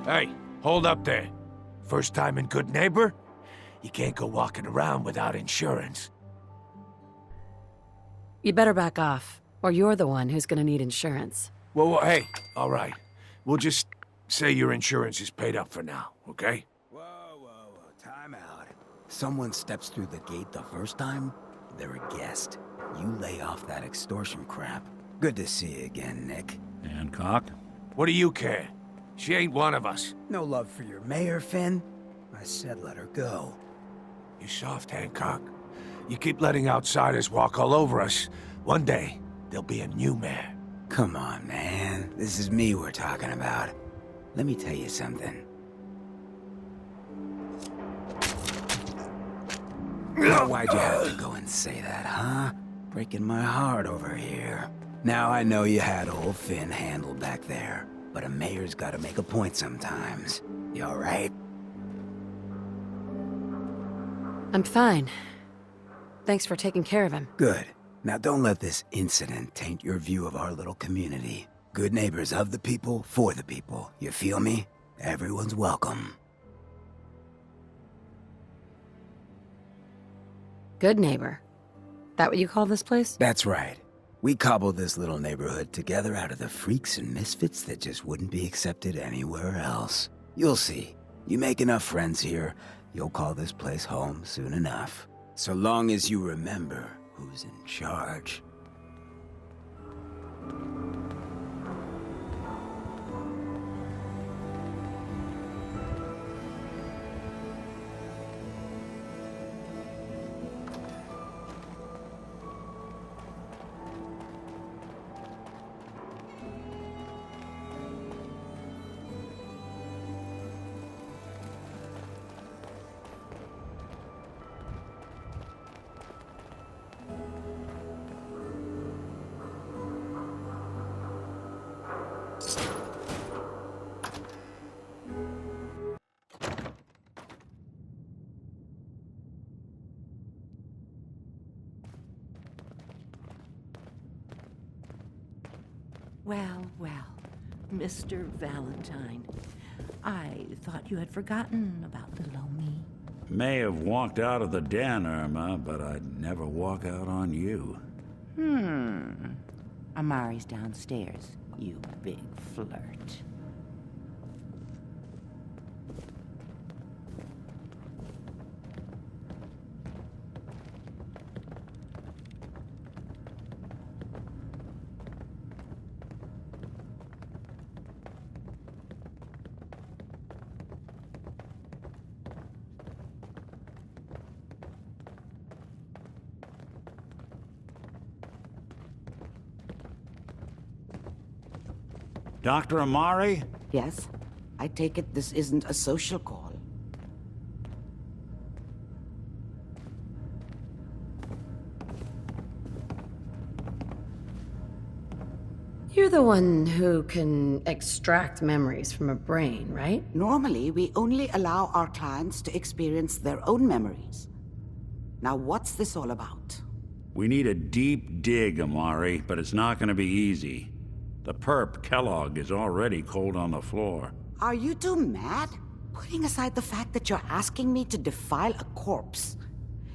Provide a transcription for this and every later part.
Hey, hold up there. First time in Goodneighbor? You can't go walking around without insurance. You better back off, or you're the one who's gonna need insurance. Well, hey, all right. We'll just say your insurance is paid up for now, okay? Whoa, time out. Someone steps through the gate the first time, they're a guest. You lay off that extortion crap. Good to see you again, Nick. Hancock? What do you care? She ain't one of us. No love for your mayor, Finn? I said let her go. You soft, Hancock. You keep letting outsiders walk all over us. One day, there'll be a new mayor. Come on, man. This is me we're talking about. Let me tell you something. Now, why'd you have to go and say that, huh? Breaking my heart over here. Now I know you had old Finn handled back there, but a mayor's gotta make a point sometimes. You alright? I'm fine. Thanks for taking care of him. Good. Now don't let this incident taint your view of our little community. Good neighbors of the people, for the people. You feel me? Everyone's welcome. Goodneighbor. That what you call this place? That's right. We cobbled this little neighborhood together out of the freaks and misfits that just wouldn't be accepted anywhere else. You'll see. You make enough friends here, you'll call this place home soon enough. So long as you remember who's in charge. Well, Mr. Valentine. I thought you had forgotten about little old me. May have walked out of the den, Irma, but I'd never walk out on you. Amari's downstairs, you big flirt. Dr. Amari? Yes? I take it this isn't a social call. You're the one who can extract memories from a brain, right? Normally, we only allow our clients to experience their own memories. Now, what's this all about? We need a deep dig, Amari, but it's not gonna be easy. The perp, Kellogg, is already cold on the floor. Are you two mad? Putting aside the fact that you're asking me to defile a corpse,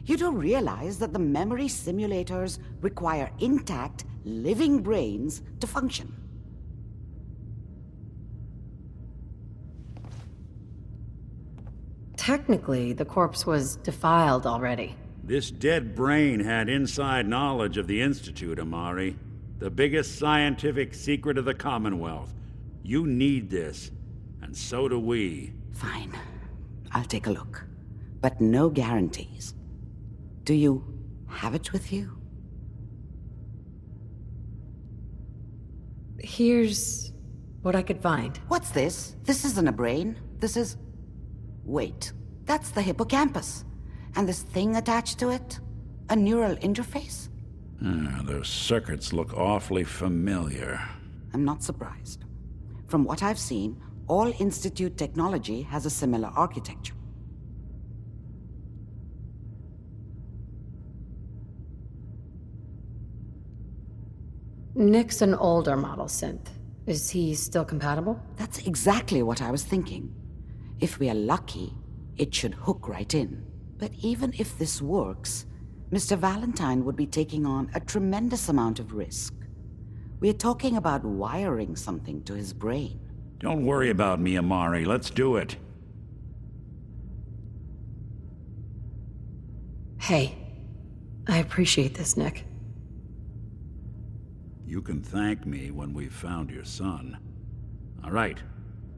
you do realize that the memory simulators require intact, living brains to function. Technically, the corpse was defiled already. This dead brain had inside knowledge of the Institute, Amari. The biggest scientific secret of the Commonwealth. You need this, and so do we. Fine. I'll take a look. But no guarantees. Do you have it with you? Here's what I could find. What's this? This isn't a brain. This is... Wait. That's the hippocampus. And this thing attached to it? A neural interface? Those circuits look awfully familiar. I'm not surprised. From what I've seen, all Institute technology has a similar architecture. Nick's an older model synth. Is he still compatible? That's exactly what I was thinking. If we are lucky, it should hook right in. But even if this works, Mr. Valentine would be taking on a tremendous amount of risk. We're talking about wiring something to his brain. Don't worry about me, Amari. Let's do it. Hey, I appreciate this, Nick. You can thank me when we've found your son. All right,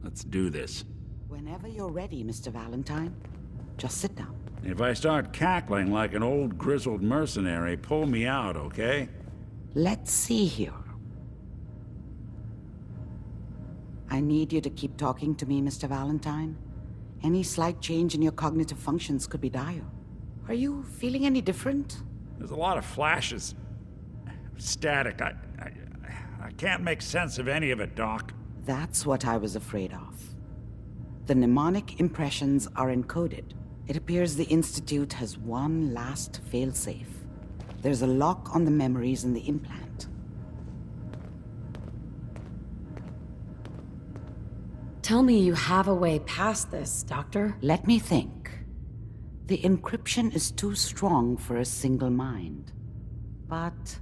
let's do this. Whenever you're ready, Mr. Valentine, just sit down. If I start cackling like an old grizzled mercenary, pull me out, okay? Let's see here. I need you to keep talking to me, Mr. Valentine. Any slight change in your cognitive functions could be dire. Are you feeling any different? There's a lot of flashes. Static. I can't make sense of any of it, Doc. That's what I was afraid of. The mnemonic impressions are encoded. It appears the Institute has one last failsafe. There's a lock on the memories in the implant. Tell me you have a way past this, Doctor. Let me think. The encryption is too strong for a single mind. But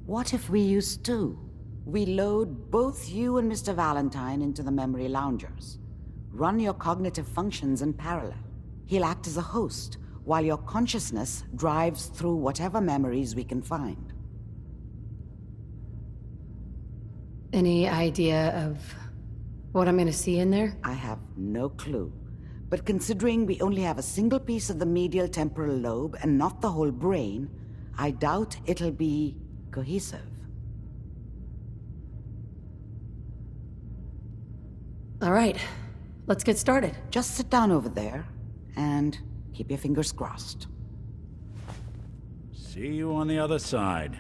what if we use two? We load both you and Mr. Valentine into the memory loungers. Run your cognitive functions in parallel. He'll act as a host, while your consciousness drives through whatever memories we can find. Any idea of what I'm gonna see in there? I have no clue. But considering we only have a single piece of the medial temporal lobe and not the whole brain, I doubt it'll be cohesive. All right, let's get started. Just sit down over there and keep your fingers crossed. See you on the other side.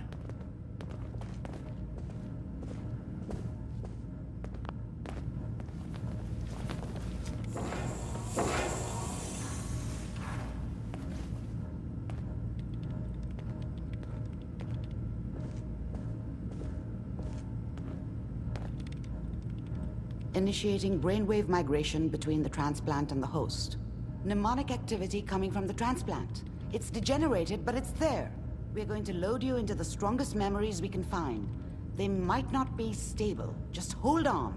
Initiating brainwave migration between the transplant and the host. Mnemonic activity coming from the transplant. It's degenerated, but it's there. We're going to load you into the strongest memories we can find. They might not be stable. Just hold on.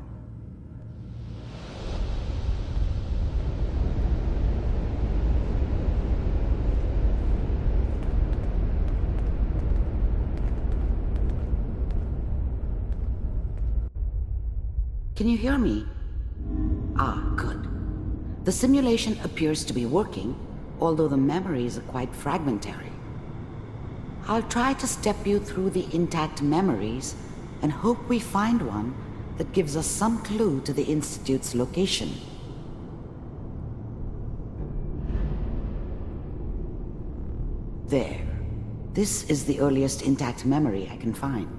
Can you hear me? Ah, good. The simulation appears to be working, although the memories are quite fragmentary. I'll try to step you through the intact memories and hope we find one that gives us some clue to the Institute's location. There. This is the earliest intact memory I can find.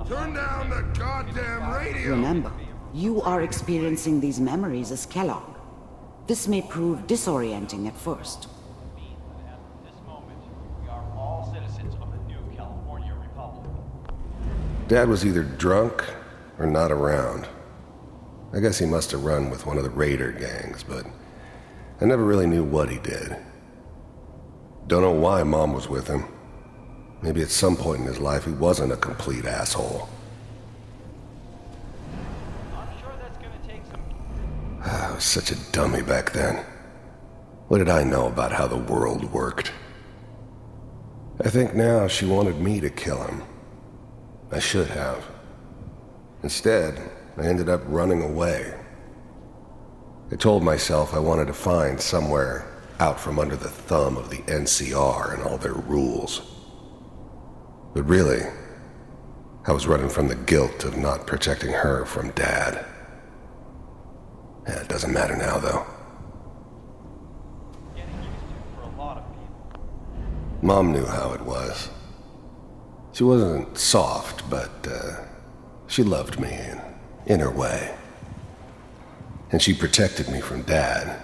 Turn down the goddamn radio! Remember, you are experiencing these memories as Kellogg. This may prove disorienting at first. At this moment, we are all citizens of the new California Republic. Dad was either drunk or not around. I guess he must have run with one of the raider gangs, but I never really knew what he did. Don't know why Mom was with him. Maybe at some point in his life he wasn't a complete asshole. I'm sure that's gonna take some... I was such a dummy back then. What did I know about how the world worked? I think now she wanted me to kill him. I should have. Instead, I ended up running away. I told myself I wanted to find somewhere out from under the thumb of the NCR and all their rules. But really, I was running from the guilt of not protecting her from Dad. Yeah, it doesn't matter now, though. getting used to for a lot of people. Mom knew how it was. She wasn't soft, but She loved me in her way. And she protected me from Dad.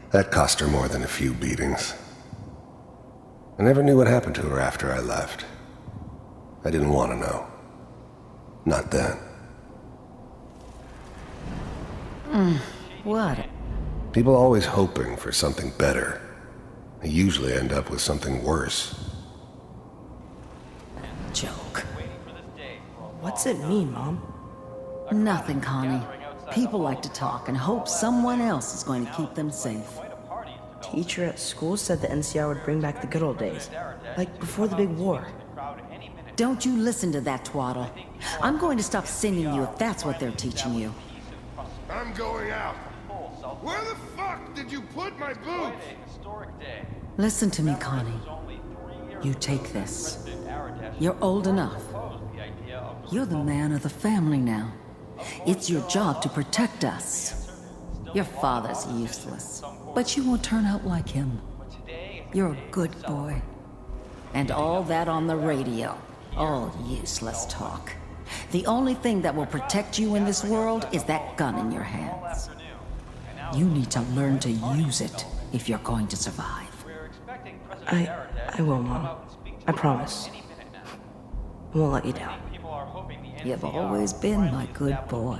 That cost her more than a few beatings. I never knew what happened to her after I left. I didn't want to know. Not then. What? People always hoping for something better. They usually end up with something worse. Joke. What's it mean, Mom? Nothing, Connie. People like to talk and hope someone else is going to keep them safe. Teacher at school said the NCR would bring back the good old days, like before the big war. Don't you listen to that twaddle. I'm going to stop singing you if that's what they're teaching you. I'm going out. Where the fuck did you put my boots? Listen to me, Connie. You take this. You're old enough. You're the man of the family now. It's your job to protect us. Your father's useless, but you won't turn out like him. You're a good boy. And all that on the radio, all useless talk. The only thing that will protect you in this world is that gun in your hands. You need to learn to use it if you're going to survive. I will, Mom. I promise. I won't let you down. You've always been my good boy.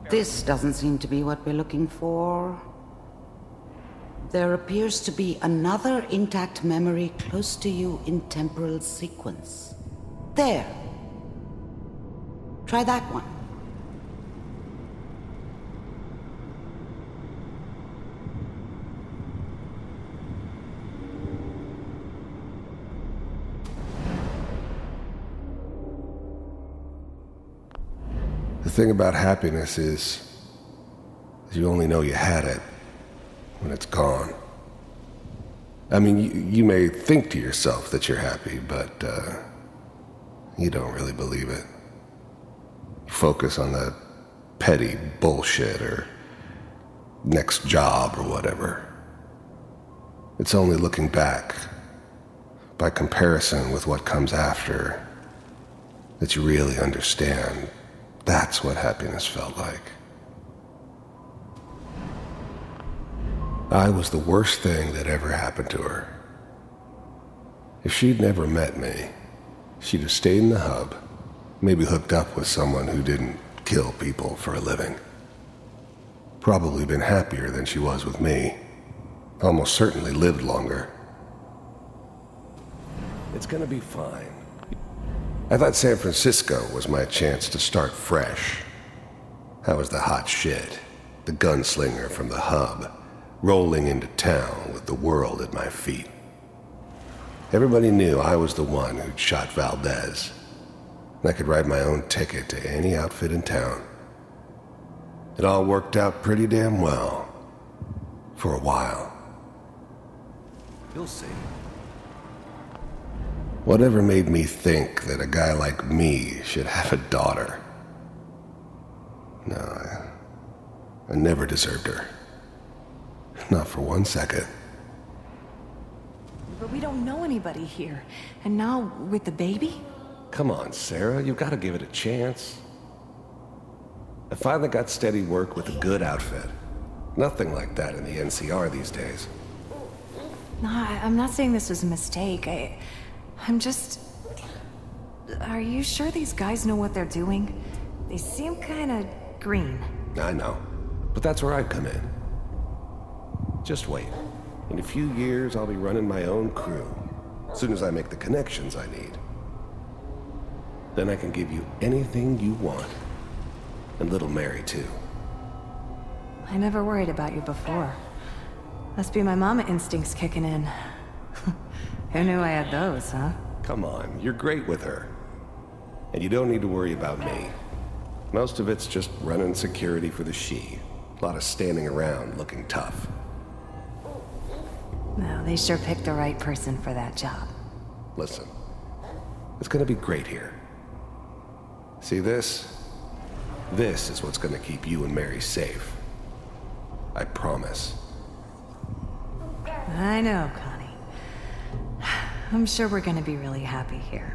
This doesn't seem to be what we're looking for. There appears to be another intact memory close to you in temporal sequence. There. Try that one. The thing about happiness is you only know you had it when it's gone. I mean, you may think to yourself that you're happy, but you don't really believe it. You focus on the petty bullshit or next job or whatever. It's only looking back, by comparison with what comes after, that you really understand. That's what happiness felt like. I was the worst thing that ever happened to her. If she'd never met me, she'd have stayed in the hub, maybe hooked up with someone who didn't kill people for a living. Probably been happier than she was with me. Almost certainly lived longer. It's gonna be fine. I thought San Francisco was my chance to start fresh. I was the hot shit, the gunslinger from the hub, rolling into town with the world at my feet. Everybody knew I was the one who'd shot Valdez. And I could write my own ticket to any outfit in town. It all worked out pretty damn well. For a while. You'll see. Whatever made me think that a guy like me should have a daughter? No, I never deserved her. Not for 1 second. But we don't know anybody here. And now, with the baby? Come on, Sarah, you've got to give it a chance. I finally got steady work with a good outfit. Nothing like that in the NCR these days. No, I'm not saying this was a mistake. I'm just... Are you sure these guys know what they're doing? They seem kinda green. I know, but that's where I come in. Just wait. In a few years, I'll be running my own crew. As soon as I make the connections I need. Then I can give you anything you want. And little Mary, too. I never worried about you before. Must be my mama instincts kicking in. Who knew I had those, huh? Come on, you're great with her. And you don't need to worry about me. Most of it's just running security for the she. A lot of standing around looking tough. No, they sure picked the right person for that job. Listen, it's gonna be great here. See this? This is what's gonna keep you and Mary safe. I promise. I know, Connie. I'm sure we're gonna be really happy here.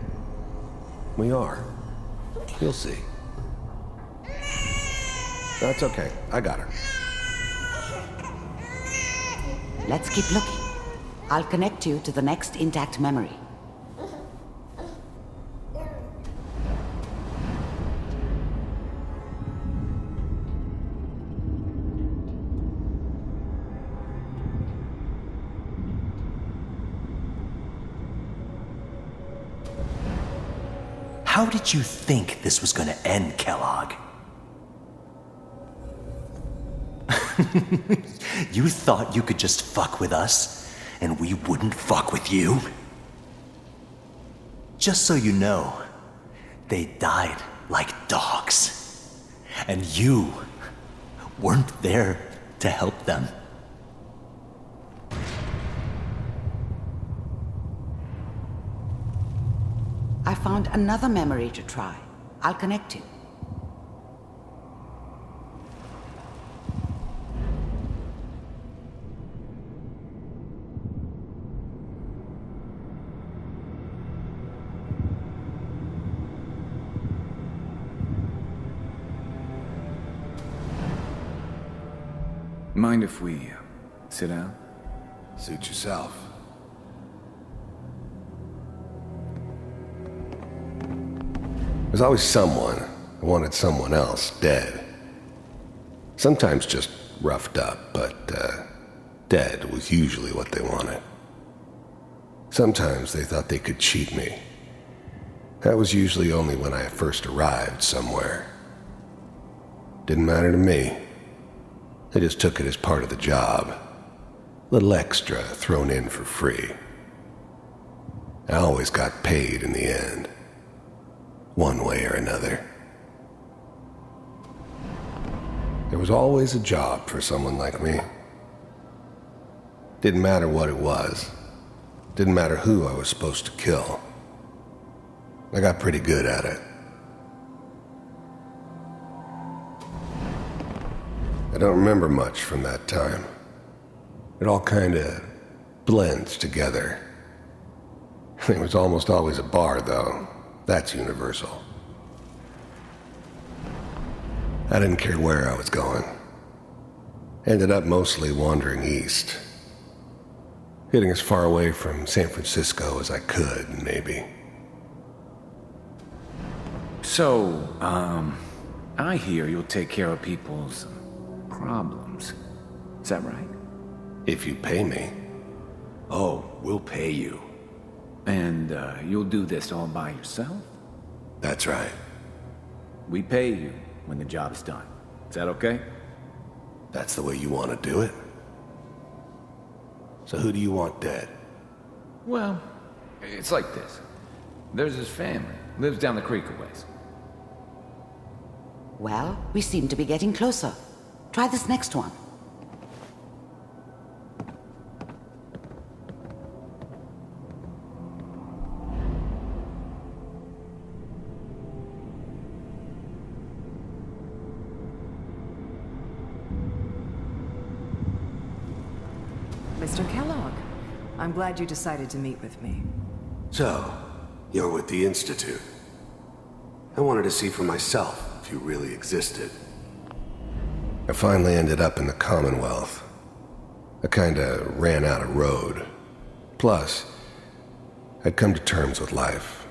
We are. You'll see. That's okay. I got her. Let's keep looking. I'll connect you to the next intact memory. How did you think this was gonna end, Kellogg? You thought you could just fuck with us, and we wouldn't fuck with you? Just so you know, they died like dogs. And you weren't there to help them. I found another memory to try. I'll connect you. Mind if we sit down? Suit yourself. There's always someone who wanted someone else dead. Sometimes just roughed up, but dead was usually what they wanted. Sometimes they thought they could cheat me. That was usually only when I first arrived somewhere. Didn't matter to me. I just took it as part of the job. A little extra thrown in for free. I always got paid in the end. One way or another. There was always a job for someone like me. Didn't matter what it was. Didn't matter who I was supposed to kill. I got pretty good at it. I don't remember much from that time. It all kinda blends together. There was almost always a bar, though. That's universal. I didn't care where I was going. Ended up mostly wandering east. Getting as far away from San Francisco as I could, maybe. So, I hear you'll take care of people's problems. Is that right? If you pay me. Oh, we'll pay you. And you'll do this all by yourself? That's right. We pay you when the job's done. Is that okay? That's the way you want to do it? So who do you want dead? Well, it's like this. There's his family. Lives down the creek a ways. Well, we seem to be getting closer. Try this next one. Mr. Kellogg, I'm glad you decided to meet with me. So, you're with the Institute. I wanted to see for myself if you really existed. I finally ended up in the Commonwealth. I kinda ran out of road. Plus, I'd come to terms with life.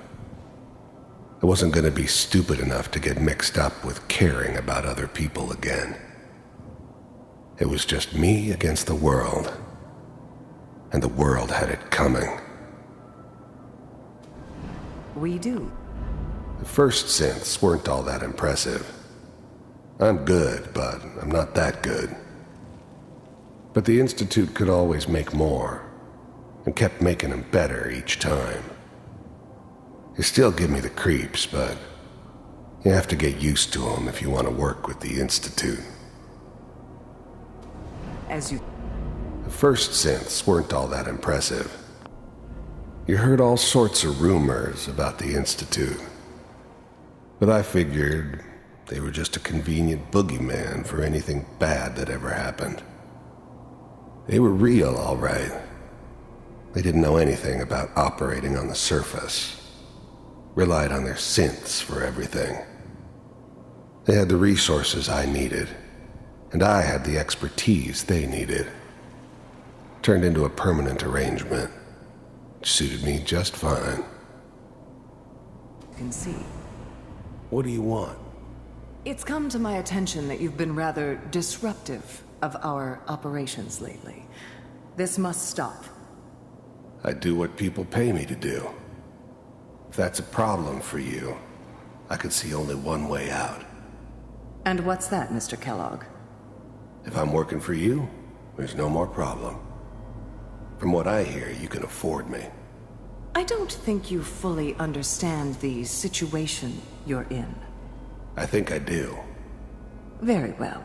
I wasn't gonna be stupid enough to get mixed up with caring about other people again. It was just me against the world. And the world had it coming. We do. The first synths weren't all that impressive. I'm good, but I'm not that good. But the Institute could always make more, and kept making them better each time. They still give me the creeps, but you have to get used to them if you want to work with the Institute. As you... The first synths weren't all that impressive. You heard all sorts of rumors about the Institute. But I figured they were just a convenient boogeyman for anything bad that ever happened. They were real, all right. They didn't know anything about operating on the surface. relied on their synths for everything. They had the resources I needed, and I had the expertise they needed. Turned into a permanent arrangement. Suited me just fine. You can see. What do you want? It's come to my attention that you've been rather disruptive of our operations lately. This must stop. I do what people pay me to do. If that's a problem for you, I could see only one way out. And what's that, Mr. Kellogg? If I'm working for you, there's no more problem. From what I hear, you can afford me. I don't think you fully understand the situation you're in. I think I do. Very well.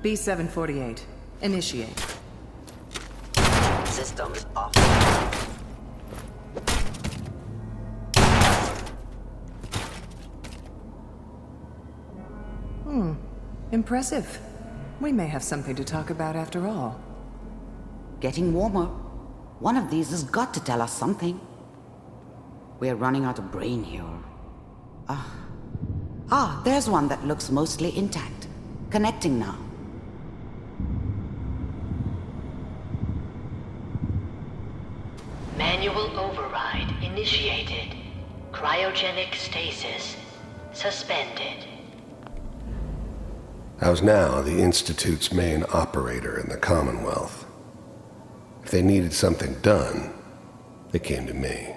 B-748, initiate. Systems off. Impressive. We may have something to talk about after all. Getting warmer. One of these has got to tell us something. We're running out of brain here. There's one that looks mostly intact. Connecting now. Manual override initiated. Cryogenic stasis suspended. I was now the Institute's main operator in the Commonwealth. If they needed something done, they came to me. It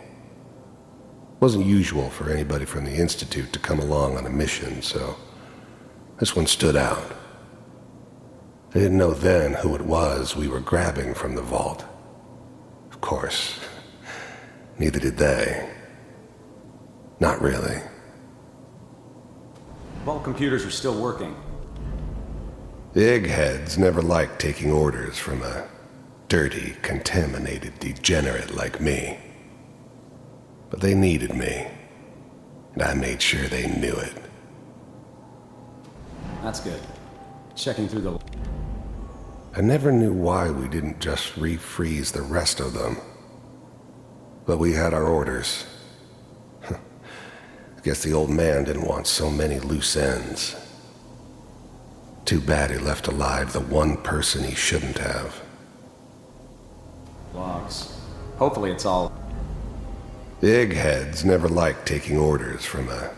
wasn't usual for anybody from the Institute to come along on a mission, so this one stood out. I didn't know then who it was we were grabbing from the vault. Of course, neither did they. Not really. Vault computers are still working. The eggheads never liked taking orders from a dirty, contaminated degenerate like me. But they needed me, and I made sure they knew it. That's good. Checking through the... I never knew why we didn't just refreeze the rest of them. But we had our orders. I guess the old man didn't want so many loose ends. Too bad he left alive the one person he shouldn't have. Logs. Hopefully it's all... The eggheads never liked taking orders from a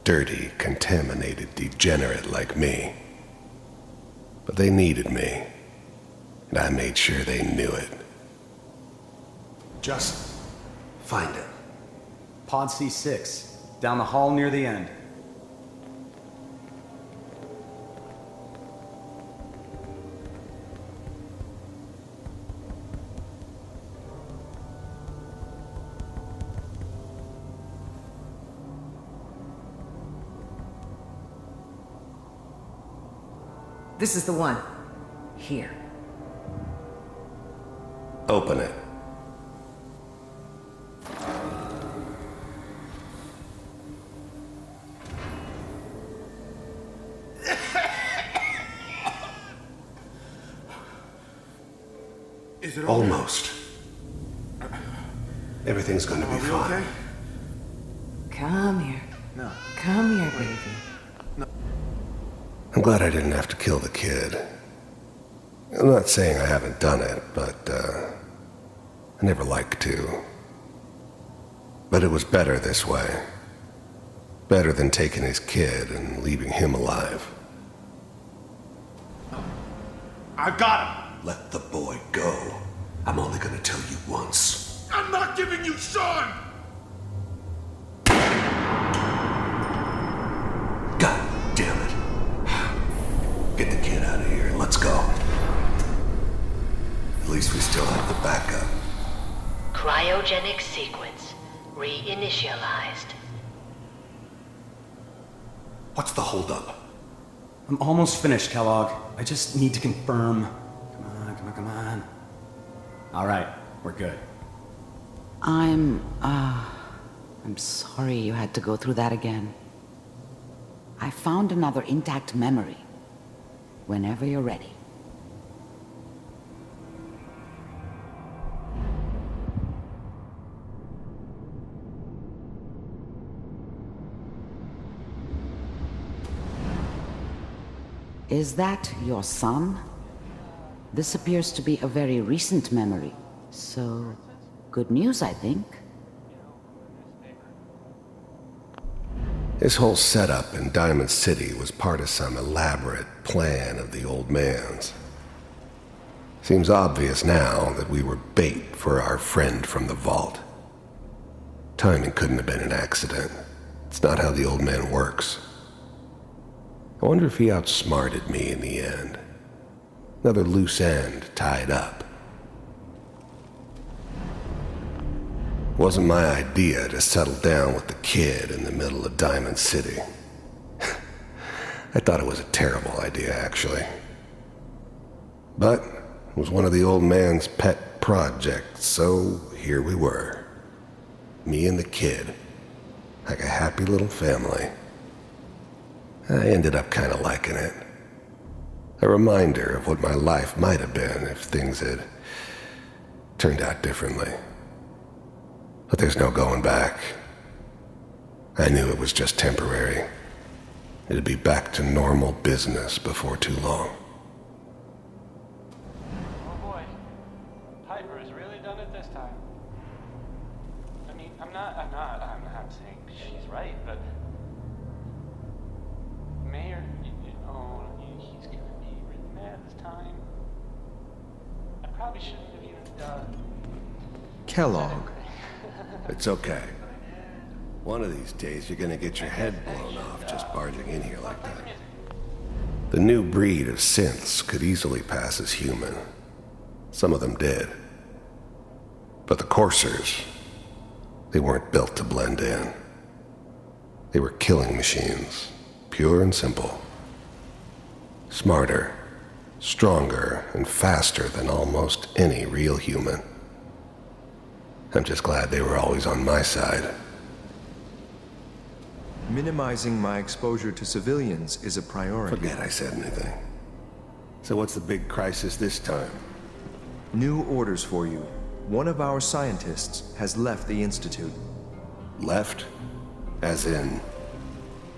dirty, contaminated degenerate like me. But they needed me, and I made sure they knew it. Just find it. Pod C6. Down the hall near the end. This is the one. Here. Open it. Is it almost? Everything's gonna be fine. Okay? Come here. No. Come here, baby. I'm glad I didn't have to kill the kid. I'm not saying I haven't done it, but, I never liked to. But it was better this way. Better than taking his kid and leaving him alive. I've got him! Let the boy go. I'm only gonna tell you once. I'm not giving you Sean! God damn it. Get the kid out of here and let's go. At least we still have the backup. Cryogenic sequence reinitialized. What's the holdup? I'm almost finished, Kellogg. I just need to confirm. Come on. All right, we're good. I'm sorry you had to go through that again. I found another intact memory. Whenever you're ready. Is that your son? This appears to be a very recent memory. So, good news, I think. This whole setup in Diamond City was part of some elaborate plan of the old man's. Seems obvious now that we were bait for our friend from the vault. Timing couldn't have been an accident. It's not how the old man works. I wonder if he outsmarted me in the end. Another loose end tied up. It wasn't my idea to settle down with the kid in the middle of Diamond City. I thought it was a terrible idea, actually. But it was one of the old man's pet projects, so here we were. Me and the kid, like a happy little family. I ended up kind of liking it. A reminder of what my life might have been if things had turned out differently. But there's no going back. I knew it was just temporary. It'd be back to normal business before too long. Oh boy. Piper has really done it this time. I mean, I'm not saying she's right, but Mayor, he's gonna be really mad this time. I probably shouldn't have even Kellogg. It's okay. One of these days you're gonna get your head blown off just barging in here like that. The new breed of synths could easily pass as human. Some of them did. But the coursers, they weren't built to blend in. They were killing machines, pure and simple. Smarter, stronger, and faster than almost any real human. I'm just glad they were always on my side. Minimizing my exposure to civilians is a priority. Forget I said anything. So what's the big crisis this time? New orders for you. One of our scientists has left the Institute. Left? As in?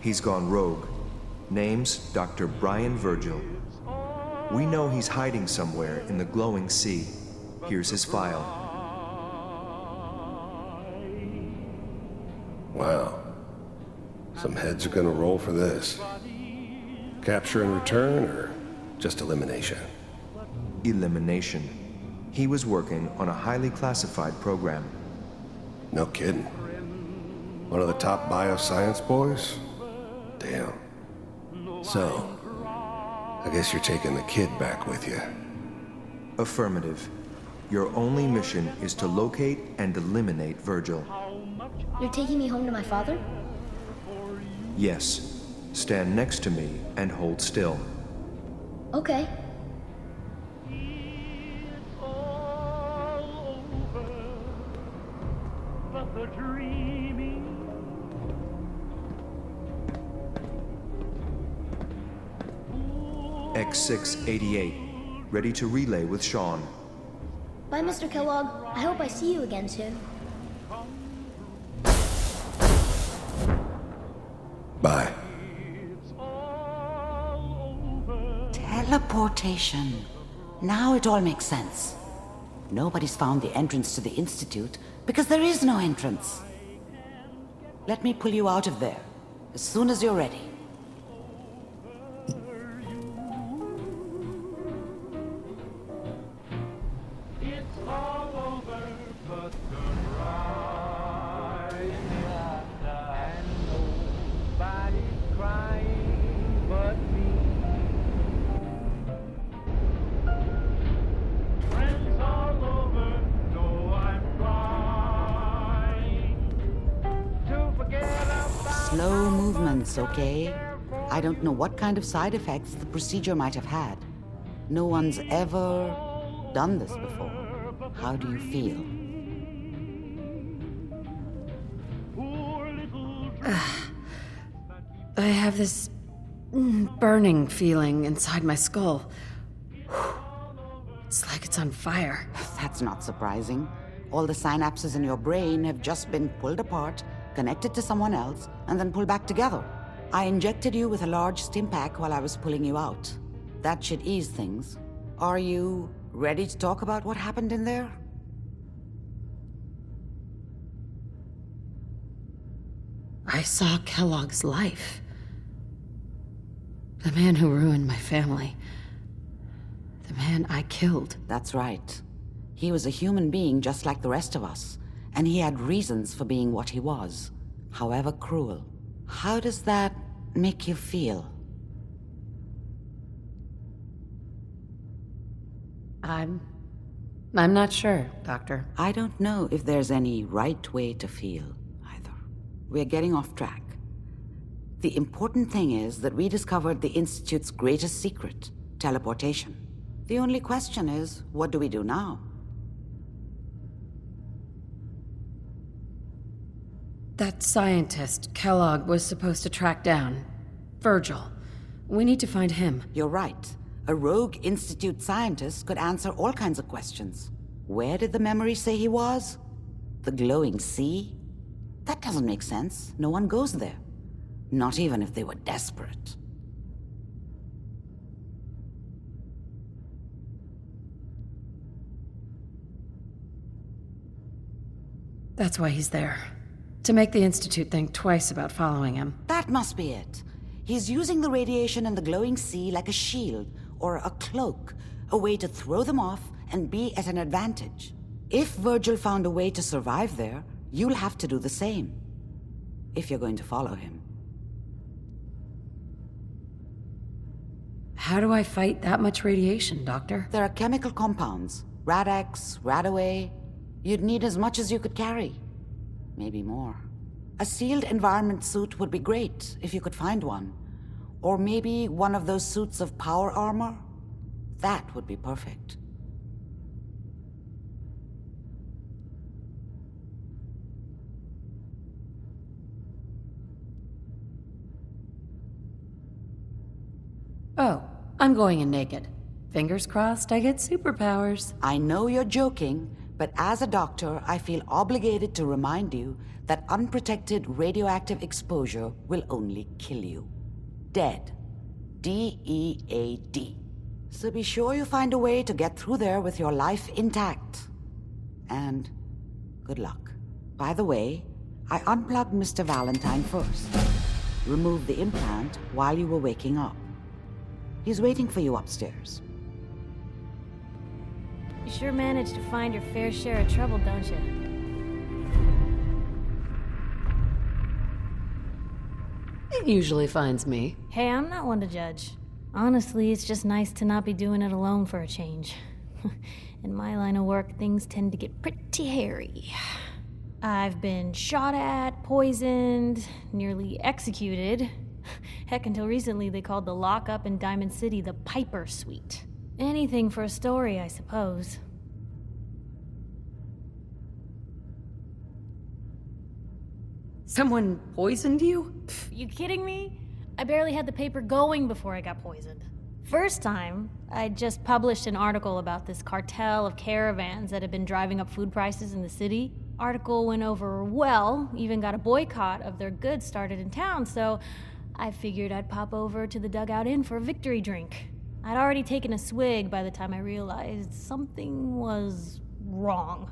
He's gone rogue. Name's Dr. Brian Virgil. We know he's hiding somewhere in the glowing sea. Here's his file. Wow. Some heads are gonna roll for this. Capture and return, or just elimination? Elimination. He was working on a highly classified program. No kidding. One of the top bioscience boys? Damn. So, I guess you're taking the kid back with you. Affirmative. Your only mission is to locate and eliminate Virgil. You're taking me home to my father? Yes. Stand next to me and hold still. Okay. X688. Ready to relay with Sean. Bye, Mr. Kellogg. I hope I see you again soon. Bye. Teleportation. Now it all makes sense. Nobody's found the entrance to the Institute because there is no entrance. Let me pull you out of there as soon as you're ready. Slow movements, okay? I don't know what kind of side effects the procedure might have had. No one's ever done this before. How do you feel? I have this burning feeling inside my skull. It's like it's on fire. That's not surprising. All the synapses in your brain have just been pulled apart, connected to someone else, and then pulled back together. I injected you with a large stim pack while I was pulling you out. That should ease things. Are you ready to talk about what happened in there? I saw Kellogg's life. The man who ruined my family. The man I killed. That's right. He was a human being just like the rest of us, and he had reasons for being what he was, however cruel. How does that make you feel? I'm not sure, Doctor. I don't know if there's any right way to feel, either. We're getting off track. The important thing is that we discovered the Institute's greatest secret, teleportation. The only question is, what do we do now? That scientist Kellogg was supposed to track down, Virgil. We need to find him. You're right. A rogue Institute scientist could answer all kinds of questions. Where did the memory say he was? The glowing sea? That doesn't make sense. No one goes there. Not even if they were desperate. That's why he's there. To make the Institute think twice about following him. That must be it. He's using the radiation and the glowing sea like a shield or a cloak, a way to throw them off and be at an advantage. If Virgil found a way to survive there, you'll have to do the same. If you're going to follow him. How do I fight that much radiation, Doctor? There are chemical compounds. Rad-X, Radaway. You'd need as much as you could carry. Maybe more. A sealed environment suit would be great, if you could find one. Or maybe one of those suits of power armor? That would be perfect. Oh, I'm going in naked. Fingers crossed I get superpowers. I know you're joking, but as a doctor, I feel obligated to remind you that unprotected radioactive exposure will only kill you. Dead. D-E-A-D. So be sure you find a way to get through there with your life intact. And good luck. By the way, I unplugged Mr. Valentine first. Removed the implant while you were waking up. He's waiting for you upstairs. You sure manage to find your fair share of trouble, don't you? It usually finds me. Hey, I'm not one to judge. Honestly, it's just nice to not be doing it alone for a change. In my line of work, things tend to get pretty hairy. I've been shot at, poisoned, nearly executed. Heck, until recently they called the lockup in Diamond City the Piper Suite. Anything for a story, I suppose. Someone poisoned you? You kidding me? I barely had the paper going before I got poisoned. First time, I just published an article about this cartel of caravans that had been driving up food prices in the city. Article went over well, even got a boycott of their goods started in town, so I figured I'd pop over to the Dugout Inn for a victory drink. I'd already taken a swig by the time I realized something was wrong.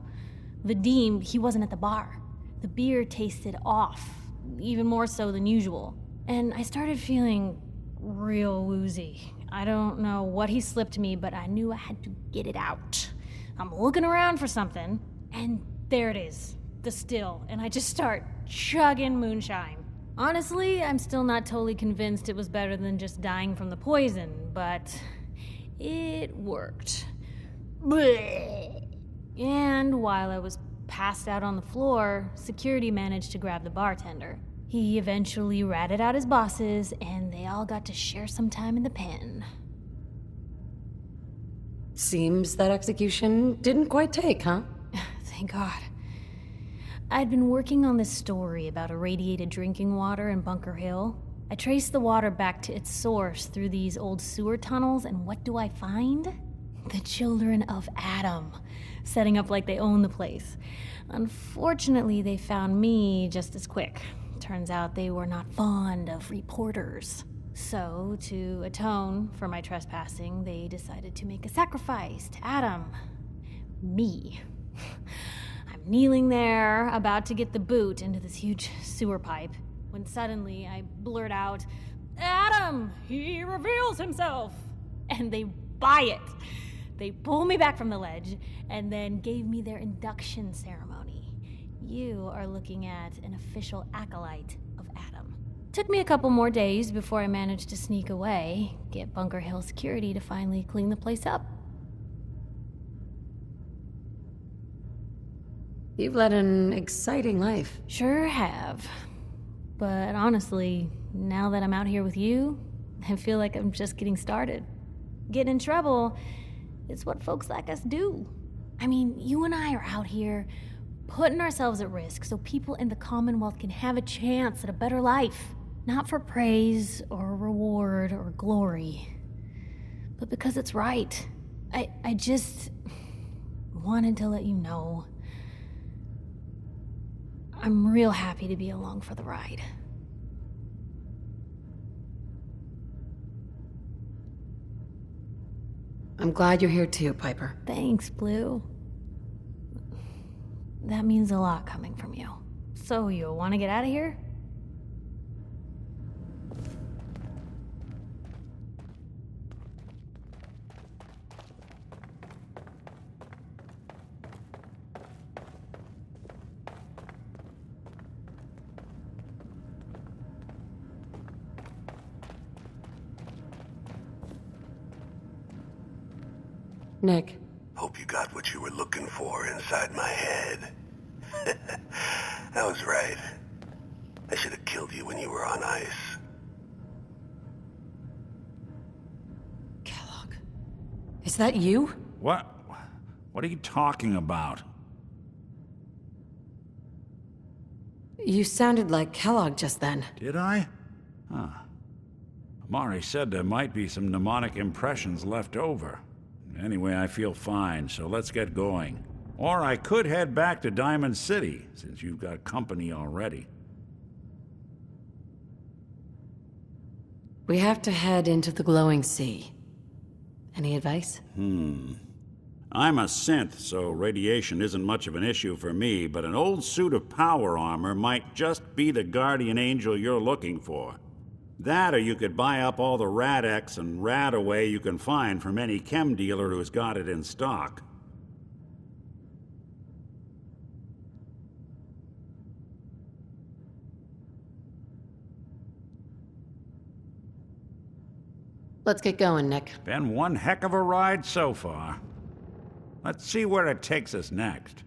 Vadim, he wasn't at the bar. The beer tasted off, even more so than usual. And I started feeling real woozy. I don't know what he slipped me, but I knew I had to get it out. I'm looking around for something, and there it is, the still, and I just start chugging moonshine. Honestly, I'm still not totally convinced it was better than just dying from the poison, but it worked. Blech. And while I was passed out on the floor, security managed to grab the bartender. He eventually ratted out his bosses, and they all got to share some time in the pen. Seems that execution didn't quite take, huh? Thank God. I'd been working on this story about irradiated drinking water in Bunker Hill. I traced the water back to its source through these old sewer tunnels, and what do I find? The children of Adam, setting up like they own the place. Unfortunately, they found me just as quick. Turns out they were not fond of reporters. So, to atone for my trespassing, they decided to make a sacrifice to Adam. Me. I'm kneeling there, about to get the boot into this huge sewer pipe, when suddenly I blurt out, "Adam! He reveals himself!" And they buy it. They pull me back from the ledge, and then gave me their induction ceremony. You are looking at an official acolyte of Adam. Took me a couple more days before I managed to sneak away, get Bunker Hill security to finally clean the place up. You've led an exciting life. Sure have. But honestly, now that I'm out here with you, I feel like I'm just getting started. Getting in trouble is what folks like us do. I mean, you and I are out here putting ourselves at risk so people in the Commonwealth can have a chance at a better life. Not for praise or reward or glory, but because it's right. I just wanted to let you know I'm real happy to be along for the ride. I'm glad you're here too, Piper. Thanks, Blue. That means a lot coming from you. So, you want to get out of here? Nick. Hope you got what you were looking for inside my head. I was right. I should have killed you when you were on ice. Kellogg. Is that you? What are you talking about? You sounded like Kellogg just then. Did I? Huh. Amari said there might be some mnemonic impressions left over. Anyway, I feel fine, so let's get going. Or I could head back to Diamond City, since you've got company already. We have to head into the glowing sea. Any advice? I'm a synth, so radiation isn't much of an issue for me, but an old suit of power armor might just be the guardian angel you're looking for. That, or you could buy up all the Rad-X and Rad-Away you can find from any chem dealer who's got it in stock. Let's get going, Nick. Been one heck of a ride so far. Let's see where it takes us next.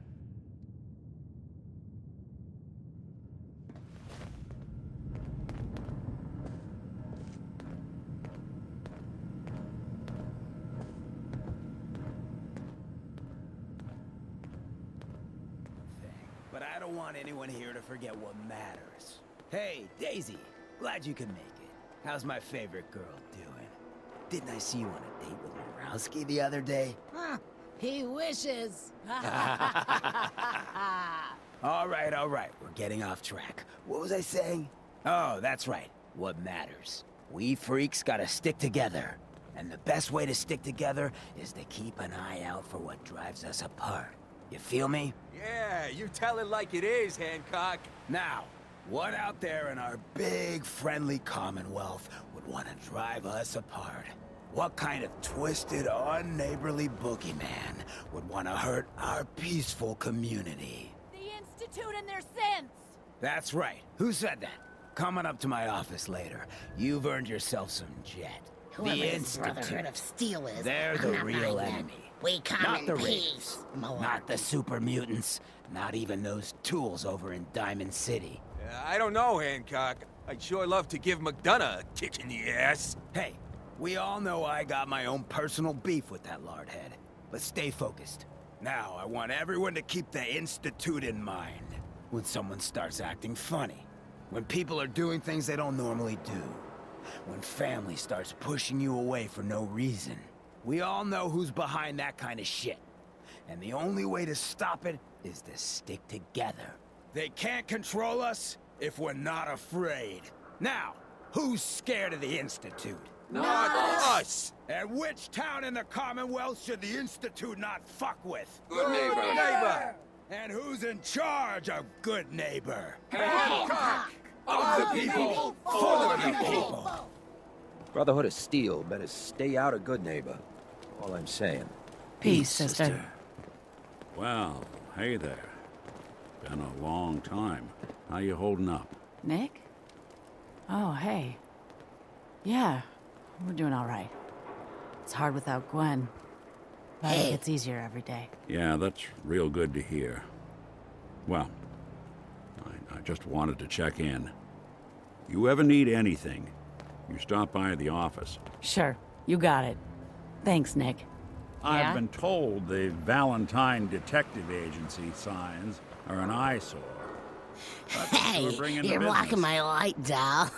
But I don't want anyone here to forget what matters. Hey, Daisy, glad you could make it. How's my favorite girl doing? Didn't I see you on a date with Morowski the other day? Huh, he wishes. All right, we're getting off track. What was I saying? Oh, that's right, what matters. We freaks gotta stick together. And the best way to stick together is to keep an eye out for what drives us apart. You feel me? Yeah, you tell it like it is, Hancock. Now, what out there in our big, friendly Commonwealth would want to drive us apart? What kind of twisted, unneighborly boogeyman would want to hurt our peaceful community? The Institute and their synths! That's right. Who said that? Coming up to my office later. You've earned yourself some jet. Whoever The this Institute. Brotherhood of Steel is, They're I'm the not real buying enemy. them. We come Not in the peace. Raiders. Malarkey. Not the super mutants. Not even those tools over in Diamond City. I don't know, Hancock. I'd sure love to give McDonough a kick in the ass. Hey, we all know I got my own personal beef with that lardhead. But stay focused. Now, I want everyone to keep the Institute in mind. When someone starts acting funny. When people are doing things they don't normally do. When family starts pushing you away for no reason. We all know who's behind that kind of shit. And the only way to stop it is to stick together. They can't control us, if we're not afraid. Now, who's scared of the Institute? Not us! And which town in the Commonwealth should the Institute not fuck with? Goodneighbor! And who's in charge of Goodneighbor? Hancock! Of the people, for the people! Brotherhood of Steel better stay out of Goodneighbor. All I'm saying. Peace, sister. Well, hey there. Been a long time. How you holding up? Nick? Oh, hey. Yeah, we're doing all right. It's hard without Gwen, but it gets easier every day. Yeah, that's real good to hear. Well, I just wanted to check in. You ever need anything, you stop by the office. Sure, you got it. Thanks, Nick. I've been told the Valentine Detective Agency signs are an eyesore. Hey, you're blocking my light, doll.